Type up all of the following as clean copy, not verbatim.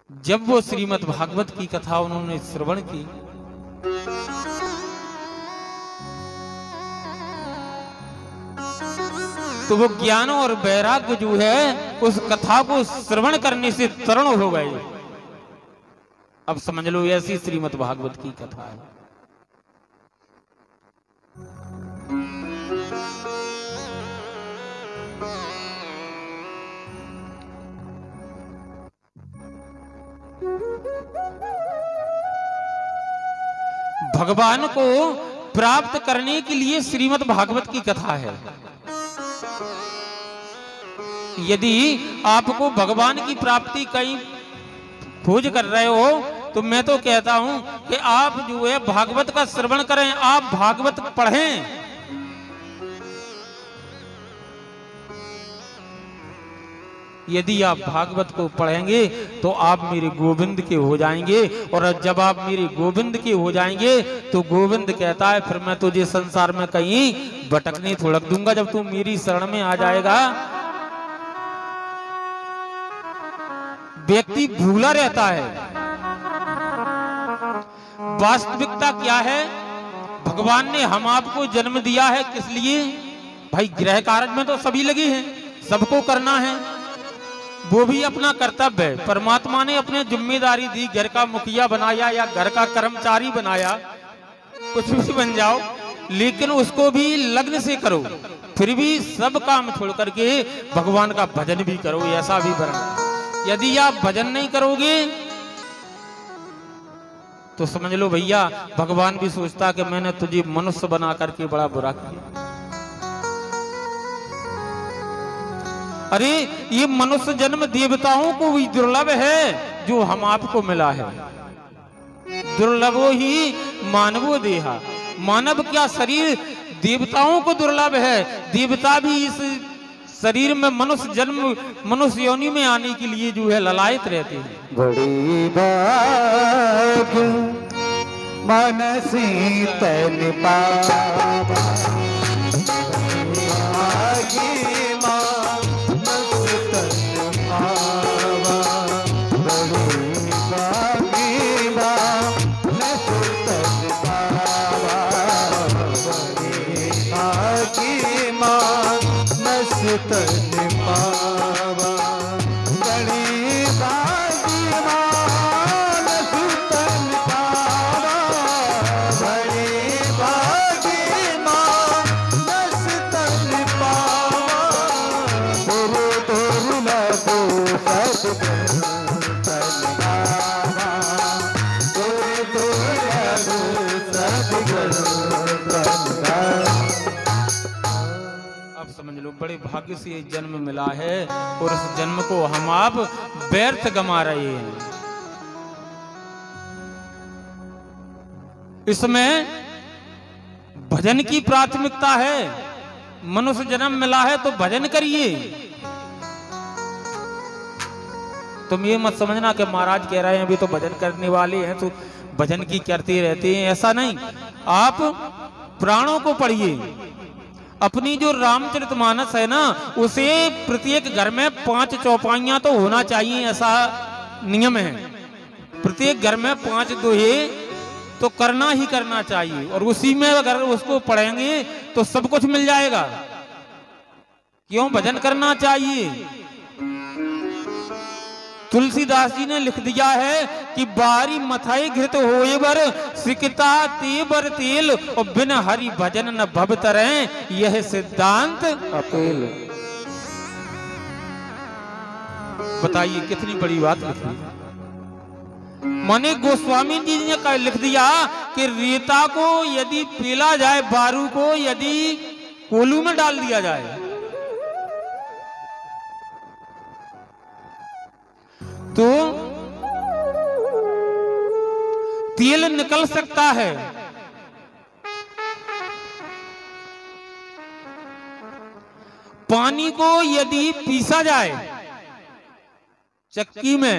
जब वो श्रीमद् भागवत की कथा उन्होंने श्रवण की, तो वो ज्ञान और वैराग्य जो है उस कथा को श्रवण करने से तरण हो गए। अब समझ लो ऐसी श्रीमद् भागवत की कथा है। भगवान को प्राप्त करने के लिए श्रीमद् भागवत की कथा है। यदि आपको भगवान की प्राप्ति कहीं खोज कर रहे हो तो मैं तो कहता हूं कि आप जो है भागवत का श्रवण करें, आप भागवत पढ़ें। यदि आप भागवत को पढ़ेंगे तो आप मेरे गोविंद के हो जाएंगे, और जब आप मेरे गोविंद के हो जाएंगे तो गोविंद कहता है फिर मैं तुझे संसार में कहीं भटकने थोड़क दूंगा। जब तू मेरी शरण में आ जाएगा, व्यक्ति भूला रहता है। वास्तविकता क्या है? भगवान ने हम आपको जन्म दिया है किस लिए? भाई गृह कार्य में तो सभी लगे हैं, सबको करना है, वो भी अपना कर्तव्य है। परमात्मा ने अपने जिम्मेदारी दी, घर का मुखिया बनाया या घर का कर्मचारी बनाया, कुछ भी बन जाओ, लेकिन उसको भी लग्न से करो। फिर भी सब काम छोड़ करके भगवान का भजन भी करो, ऐसा भी बना। यदि आप भजन नहीं करोगे तो समझ लो भैया भगवान भी सोचता कि मैंने तुझे मनुष्य बना करके बड़ा बुरा किया। अरे ये मनुष्य जन्म देवताओं को भी दुर्लभ है जो हम आपको मिला है। दुर्लभो ही मानवो देहा, मानव क्या शरीर देवताओं को दुर्लभ है। देवता भी इस शरीर में मनुष्य जन्म, मनुष्य योनि में आने के लिए जो है ललायत रहते हैं। बड़ी बात मनसी तन पावा, तन पावा, बड़ी भाग्यवान सुतन पावा, बड़ी भाग्यवान सुतन पावा, तेरे दुर्लभ सद्गुण तन पावा, तेरे दुर्लभ सद्गुण तन पावा। समझ लो बड़े भाग्य से ये जन्म मिला है और इस जन्म को हम आप व्यर्थ गमा रहे हैं। इसमें भजन की प्राथमिकता है। मनुष्य जन्म मिला है तो भजन करिए। तुम ये मत समझना कि महाराज कह रहे हैं अभी तो भजन करने वाले हैं तो भजन की करते रहते हैं, ऐसा नहीं। आप पुराणों को पढ़िए। अपनी जो रामचरितमानस है ना, उसे प्रत्येक घर में 5 चौपाइयां तो होना चाहिए, ऐसा नियम है। प्रत्येक घर में 5 दोहे तो करना ही करना चाहिए, और उसी में अगर उसको पढ़ेंगे तो सब कुछ मिल जाएगा। क्यों भजन करना चाहिए? तुलसीदास जी ने लिख दिया है कि बारी मथाई घृत होए बर सिकता तेबर तेल, और बिन हरि भजन न भव तरें, यह सिद्धांत अपेल। बताइए कितनी बड़ी बात लिखी। माने गोस्वामी जी ने लिख दिया कि रेता को यदि पीला जाए, बारू को यदि कोलू में डाल दिया जाए तो तेल निकल सकता है। पानी को यदि पीसा जाए चक्की में,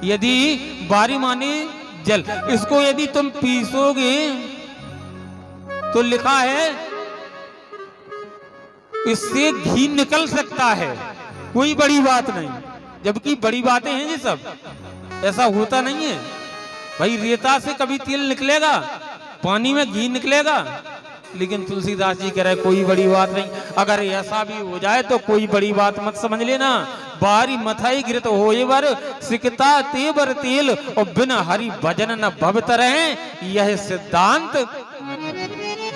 यदि बारी माने जल, इसको यदि तुम पीसोगे तो लिखा है इससे घी निकल सकता है। कोई बड़ी बात नहीं, जबकि बड़ी बातें हैं ये सब। ऐसा होता नहीं है भाई, रेता से कभी तेल निकलेगा, पानी में घी निकलेगा, लेकिन तुलसीदास जी कह रहे कोई बड़ी बात नहीं। अगर ऐसा भी हो जाए तो कोई बड़ी बात मत समझ लेना। बारी मथाई गिरत होए बर सिकता तेबर तेल, और बिना हरि भजन न भव तरह। यह सिद्धांत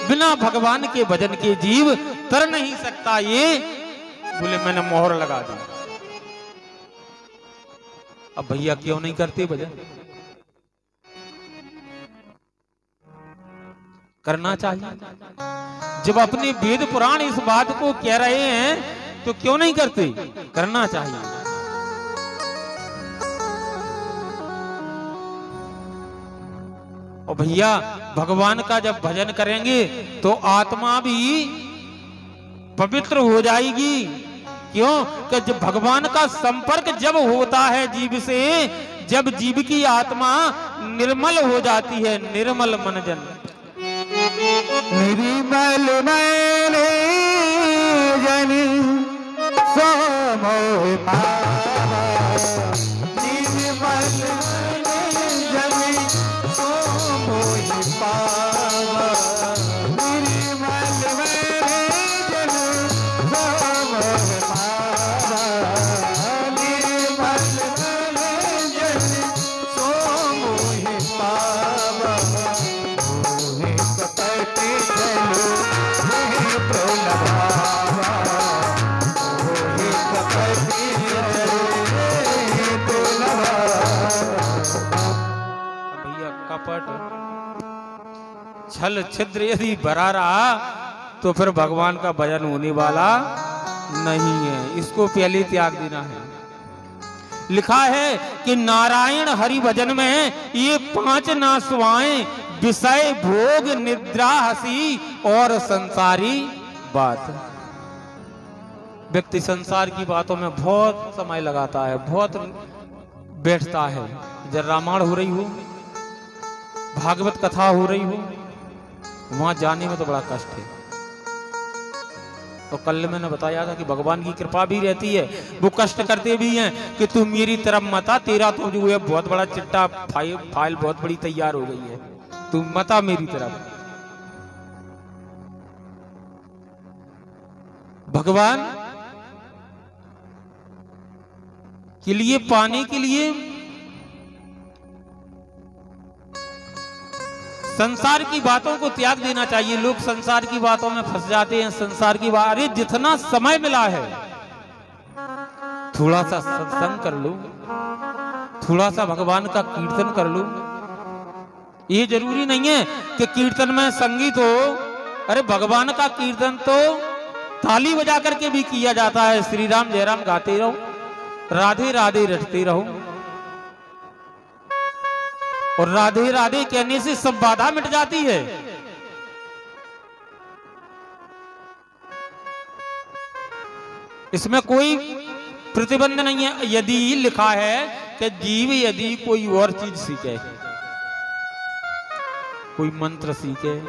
बिना भगवान के भजन के जीव तर नहीं सकता। ये बोले मैंने मोहर लगा दी। अब भैया क्यों नहीं करते भजन? करना चाहिए। जब अपने वेद पुराण इस बात को कह रहे हैं तो क्यों नहीं करते? करना चाहिए। और भैया भगवान का जब भजन करेंगे तो आत्मा भी पवित्र हो जाएगी। क्यों? कि जब भगवान का संपर्क जब होता है जीव से, जब जीव की आत्मा निर्मल हो जाती है, निर्मल मन जन निर्मल मैंने जनी सो मोह पावा, निर्मल मैंने जनी सो मोह पावा, निर्मल मैंने जनी सो मोह पावा, निर्मल मैंने जनी सो मोह पावा। कपट छल छिद्र यदि भरा रहा तो फिर भगवान का भजन होने वाला नहीं है। इसको पहले त्याग देना है। लिखा है कि नारायण हरि भजन में ये 5 नासवाएं, विषय भोग निद्रा हंसी और संसारी बात। व्यक्ति संसार की बातों में बहुत समय लगाता है, बहुत बैठता है। जब रामायण हो रही हो, भागवत कथा हो रही हो, वहां जाने में तो बड़ा कष्ट है। तो कल मैंने बताया था कि भगवान की कृपा भी रहती है, वो कष्ट करते भी हैं कि तू मेरी तरफ मत आ, तेरा तो जो है बहुत बड़ा चिट्टा फाइल बहुत बड़ी तैयार हो गई है, तू मत आ मेरी तरफ। भगवान के लिए पाने के लिए संसार की बातों को त्याग देना चाहिए। लोग संसार की बातों में फंस जाते हैं। संसार की बात, अरे जितना समय मिला है थोड़ा सा सत्संग कर लो, थोड़ा सा भगवान का कीर्तन कर लो। ये जरूरी नहीं है कि कीर्तन में संगीत हो। अरे भगवान का कीर्तन तो ताली बजा करके भी किया जाता है। श्री राम जय राम गाते रहो, राधे राधे रटते रहो, और राधे राधे कहने से सब बाधा मिट जाती है। इसमें कोई प्रतिबंध नहीं है। यदि लिखा है कि जीव यदि कोई और चीज सीखे, कोई मंत्र सीखे,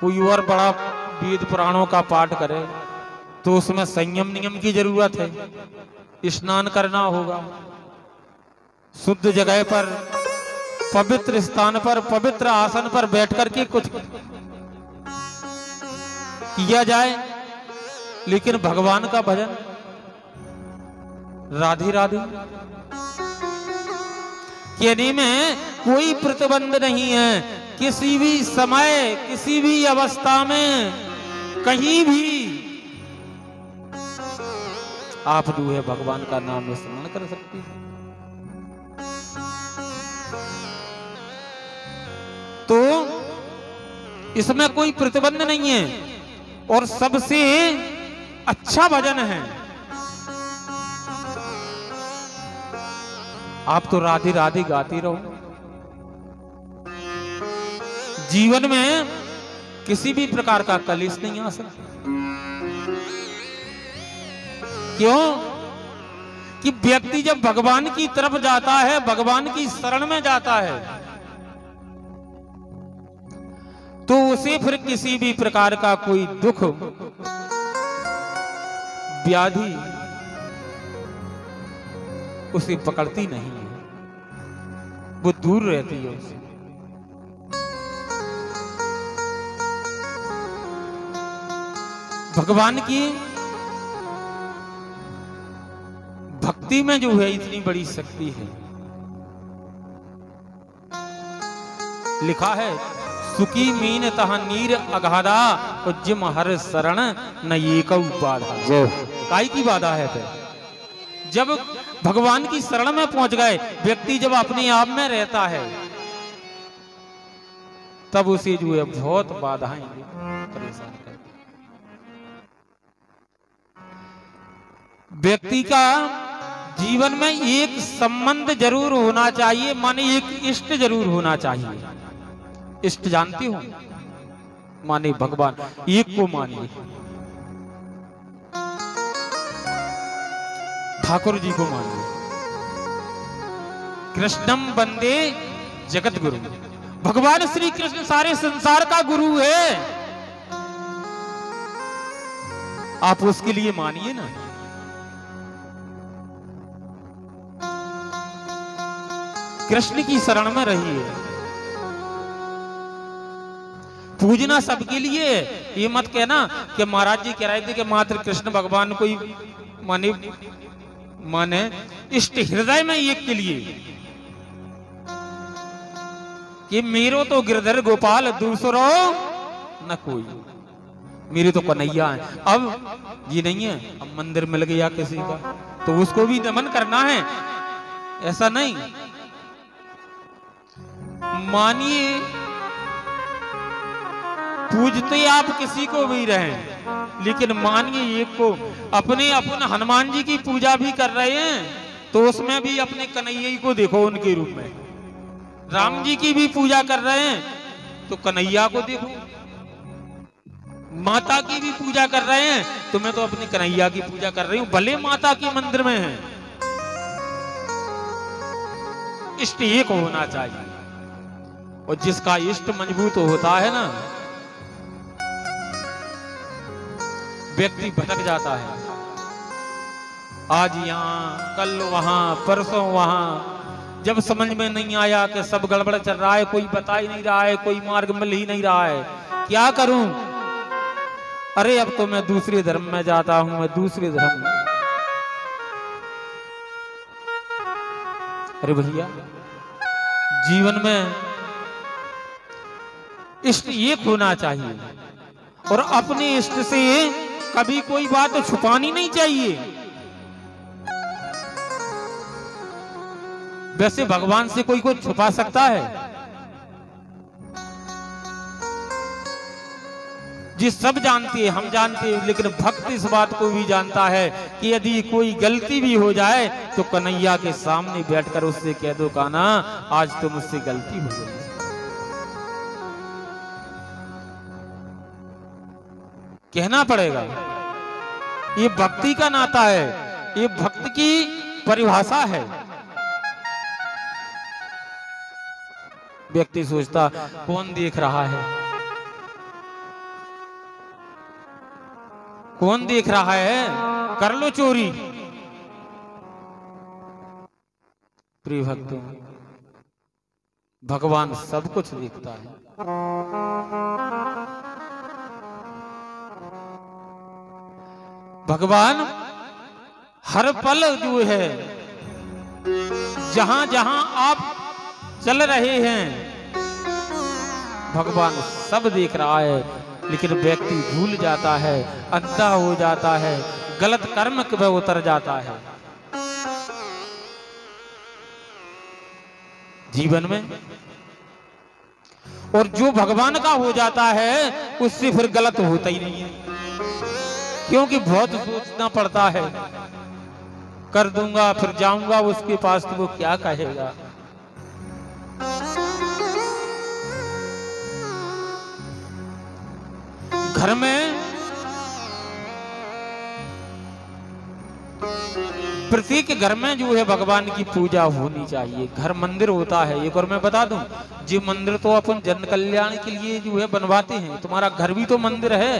कोई और बड़ा वेद पुराणों का पाठ करे, तो उसमें संयम नियम की जरूरत है। स्नान करना होगा, शुद्ध जगह पर, पवित्र स्थान पर, पवित्र आसन पर बैठ करके कुछ किया जाए। लेकिन भगवान का भजन, राधे राधे कहने में कोई प्रतिबंध नहीं है। किसी भी समय, किसी भी अवस्था में, कहीं भी आप जो है भगवान का नाम स्मरण कर सकते हैं। तो इसमें कोई प्रतिबंध नहीं है, और सबसे अच्छा भजन है। आप तो राधे राधे गाते रहो। जीवन में किसी भी प्रकार का कलेश नहीं आ सकता। क्यों? कि व्यक्ति जब भगवान की तरफ जाता है, भगवान की शरण में जाता है, तो उसे फिर किसी भी प्रकार का कोई दुख व्याधि उसे पकड़ती नहीं है, वो दूर रहती है उससे। भगवान की भक्ति में जो है इतनी बड़ी शक्ति है। लिखा है सुखी मीन तह नीर अगाधा और जिम हर शरण न एक बाधा। काय की बाधा है फिर? जब भगवान की शरण में पहुंच गए व्यक्ति, जब अपने आप में रहता है, तब उसे जो है बहुत बाधाएं परेशान करती। व्यक्ति का जीवन में एक संबंध जरूर होना चाहिए, माने एक इष्ट जरूर होना चाहिए। इष्ट जानते हो? माने भगवान, एक को मानिए, ठाकुर जी को मानिए। कृष्णम वंदे जगत गुरु, भगवान श्री कृष्ण सारे संसार का गुरु है। आप उसके लिए मानिए ना। कृष्ण की शरण में रहिए। पूजना सबके लिए, ये मत कहना कि महाराज जी कह रहे थे कि मात्र कृष्ण भगवान को ही माने इष्ट हृदय में एक के लिए, कि मेरो तो गिरधर गोपाल दूसरो न कोई, मेरे तो कन्हैया है। अब ये नहीं है अब मंदिर मिल गया किसी का तो उसको भी नमन करना है, ऐसा नहीं। मानिए पूजते आप किसी को भी रहे, लेकिन मानिए एक को। अपने हनुमान जी की पूजा भी कर रहे हैं तो उसमें भी अपने कन्हैया को देखो उनके रूप में। राम जी की भी पूजा कर रहे हैं तो कन्हैया को देखो। माता की भी पूजा कर रहे हैं तो मैं तो अपने कन्हैया की पूजा कर रही हूं, भले माता के मंदिर में है। इष्ट एक होना चाहिए, और जिसका इष्ट मजबूत होता है ना, व्यक्ति भटक जाता है। आज यहाँ, कल वहां, परसों वहां, जब समझ में नहीं आया कि सब गड़बड़ चल रहा है, कोई बता ही नहीं रहा है, कोई मार्ग मिल ही नहीं रहा है, क्या करूं? अरे अब तो मैं दूसरे धर्म में जाता हूं, मैं दूसरे धर्म में। अरे भैया, जीवन में इष्ट एक होना चाहिए, और अपने इष्ट से कभी कोई बात छुपानी नहीं चाहिए। वैसे भगवान से कोई कुछ छुपा सकता है? जी सब जानते हैं, हम जानते हैं, लेकिन भक्त इस बात को भी जानता है कि यदि कोई गलती भी हो जाए तो कन्हैया के सामने बैठकर उससे कह दो, कान्हा आज तो मुझसे गलती हो गई। कहना पड़ेगा। ये भक्ति का नाता है, ये भक्त की परिभाषा है। व्यक्ति सोचता कौन देख रहा है, कौन देख रहा है, कर लो चोरी। प्रिय भक्तों, भगवान सब कुछ देखता है। भगवान हर पल जो है, जहां जहां आप चल रहे हैं, भगवान सब देख रहा है। लेकिन व्यक्ति भूल जाता है, अंधा हो जाता है, गलत कर्म में उतर जाता है जीवन में। और जो भगवान का हो जाता है उससे फिर गलत होता ही नहीं है, क्योंकि बहुत सोचना पड़ता है। कर दूंगा, फिर जाऊंगा उसके पास तो वो क्या कहेगा। घर में प्रत्येक घर में जो है भगवान की पूजा होनी चाहिए। घर मंदिर होता है। एक और मैं बता दूं, जी मंदिर तो अपन जन कल्याण के लिए जो है बनवाते हैं, तुम्हारा घर भी तो मंदिर है।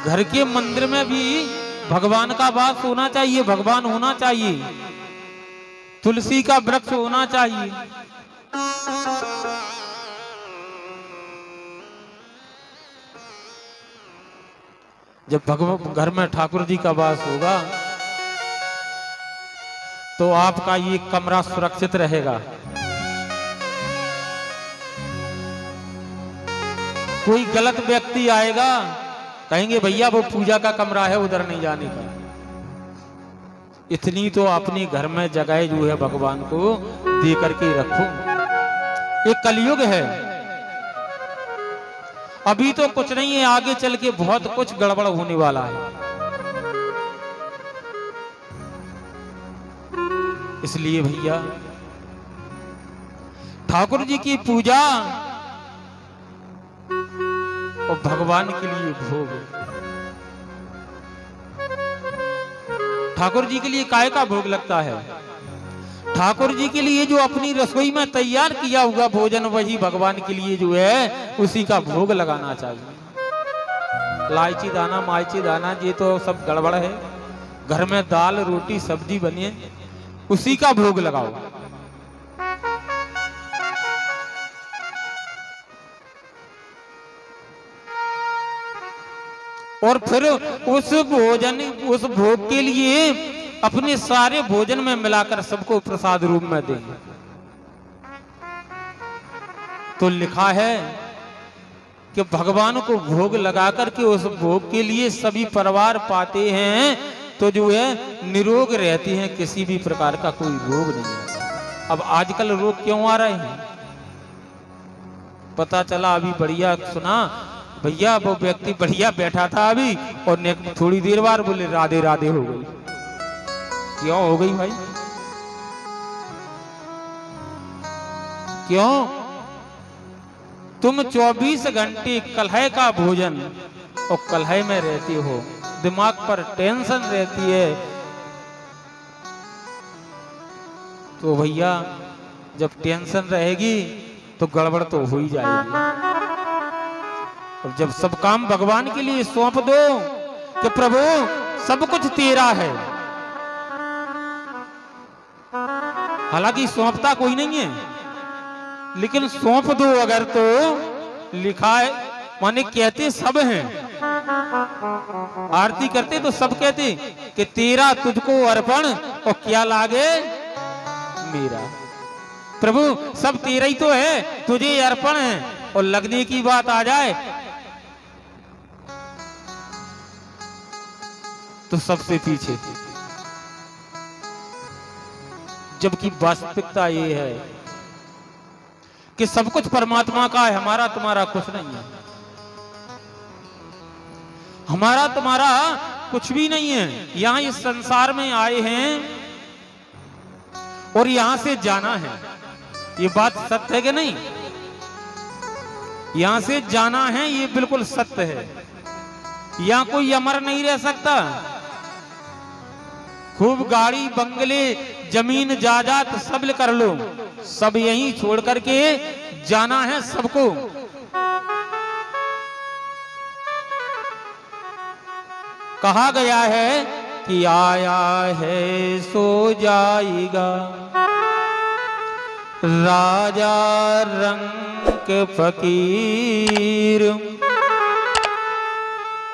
घर के मंदिर में भी भगवान का वास होना चाहिए, भगवान होना चाहिए, तुलसी का वृक्ष होना चाहिए। जब भगवान घर में ठाकुर जी का वास होगा तो आपका ये कमरा सुरक्षित रहेगा। कोई गलत व्यक्ति आएगा, कहेंगे भैया वो पूजा का कमरा है, उधर नहीं जाने का। इतनी तो अपने घर में जगह जो है भगवान को दे करके रखो। ये कलयुग है, अभी तो कुछ नहीं है, आगे चल के बहुत कुछ गड़बड़ होने वाला है। इसलिए भैया ठाकुर जी की पूजा और भगवान के लिए भोग, ठाकुर जी के लिए काय का भोग लगता है? ठाकुर जी के लिए जो अपनी रसोई में तैयार किया हुआ भोजन, वही भगवान के लिए जो है उसी का भोग लगाना चाहिए। इलायची दाना, मायची दाना, ये तो सब गड़बड़ है। घर में दाल रोटी सब्जी बनी है, उसी का भोग लगाओ। और फिर उस भोजन, उस भोग के लिए अपने सारे भोजन में मिलाकर सबको प्रसाद रूप में देंगे। तो लिखा है कि भगवान को भोग लगा करके उस भोग के लिए सभी परिवार पाते हैं तो जो है निरोग रहते हैं, किसी भी प्रकार का कोई रोग नहीं आता। अब आजकल रोग क्यों आ रहे हैं? पता चला अभी बढ़िया सुना भैया, वो व्यक्ति बढ़िया बैठा था अभी और थोड़ी देर बाद बोले राधे राधे हो गई। क्यों हो गई भाई? क्यों? तुम 24 घंटे कलह का भोजन और कलह में रहते हो, दिमाग पर टेंशन रहती है। तो भैया जब टेंशन रहेगी तो गड़बड़ तो हो ही जाएगी। और जब सब काम भगवान के लिए सौंप दो कि प्रभु सब कुछ तेरा है, हालांकि सौंपता कोई नहीं है, लेकिन सौंप दो अगर तो लिखा है, माने कहते सब हैं, आरती करते तो सब कहते कि तेरा तुझको अर्पण और क्या लागे मेरा। प्रभु सब तेरा ही तो है, तुझे अर्पण है। और लगने की बात आ जाए तो सबसे पीछे। जबकि वास्तविकता ये है कि सब कुछ परमात्मा का है, हमारा तुम्हारा कुछ नहीं है। हमारा तुम्हारा कुछ भी नहीं है। यहां इस संसार में आए हैं और यहां से जाना है। ये बात सत्य है कि नहीं? यहां से जाना है, ये बिल्कुल सत्य है। यहां कोई अमर नहीं रह सकता। खूब गाड़ी बंगले जमीन जायदाद सब कर लो, सब यहीं छोड़ करके जाना है सबको। कहा गया है कि आया है सो जाएगा, राजा रंग फकीर।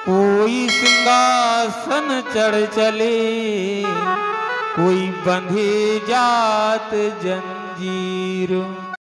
कोई सिंहासन चढ़ चले, कोई बंधे जात जंजीर।